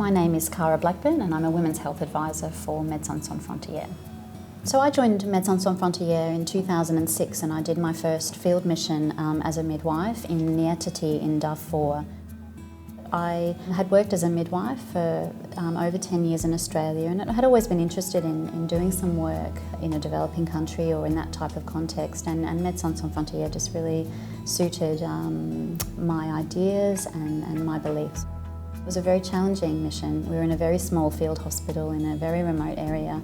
My name is Blackburn and I'm a Women's Health Advisor for Médecins Frontières. So I joined Médecins Frontières in 2006 and I did my first field mission as a midwife in Niatati in Darfur. I had worked as a midwife for over 10 years in Australia, and I had always been interested in doing some work in a developing country or in that type of context, and Médecins Frontières just really suited my ideas and my beliefs. It was a very challenging mission. We were in a very small field hospital in a very remote area,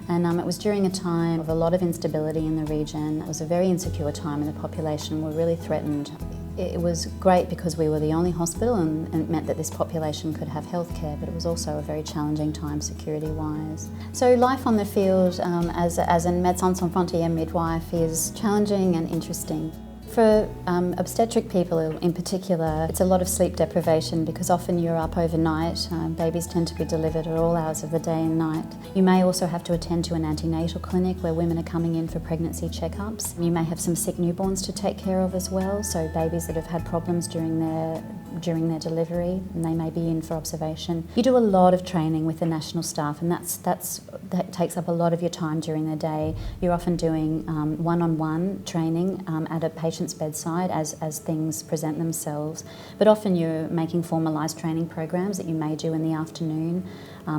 and it was during a time of a lot of instability in the region. It was a very insecure time and the population were really threatened. It was great because we were the only hospital and it meant that this population could have healthcare, but it was also a very challenging time security-wise. So life on the field as a Médecins Sans Frontières midwife is challenging and interesting. For obstetric people in particular, it's a lot of sleep deprivation because often you're up overnight. Babies tend to be delivered at all hours of the day and night. You may also have to attend to an antenatal clinic where women are coming in for pregnancy checkups. You may have some sick newborns to take care of as well, so babies that have had problems during their delivery, and they may be in for observation. You do a lot of training with the national staff, and that takes up a lot of your time during the day. You're often doing one-on-one training at a patient's bedside as things present themselves, but often you're making formalised training programs that you may do in the afternoon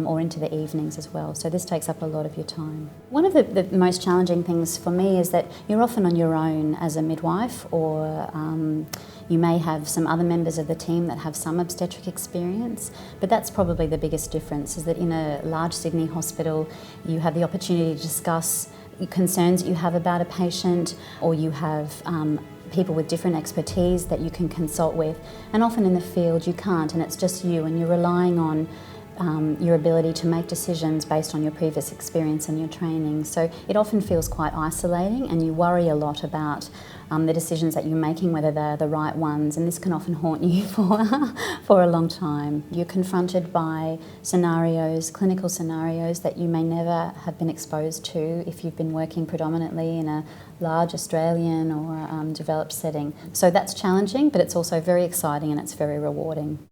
or into the evenings as well, so this takes up a lot of your time. One of the most challenging things for me is that you're often on your own as a midwife, or you may have some other members of the team that have some obstetric experience, but that's probably the biggest difference, is that in a large Sydney hospital you have the opportunity to discuss concerns that you have about a patient, or you have people with different expertise that you can consult with, and often in the field you can't, and it's just you, and you're relying on your ability to make decisions based on your previous experience and your training. So it often feels quite isolating, and you worry a lot about the decisions that you're making, whether they're the right ones, and this can often haunt you for a long time. You're confronted by scenarios, clinical scenarios, that you may never have been exposed to if you've been working predominantly in a large Australian or developed setting. So that's challenging, but it's also very exciting and it's very rewarding.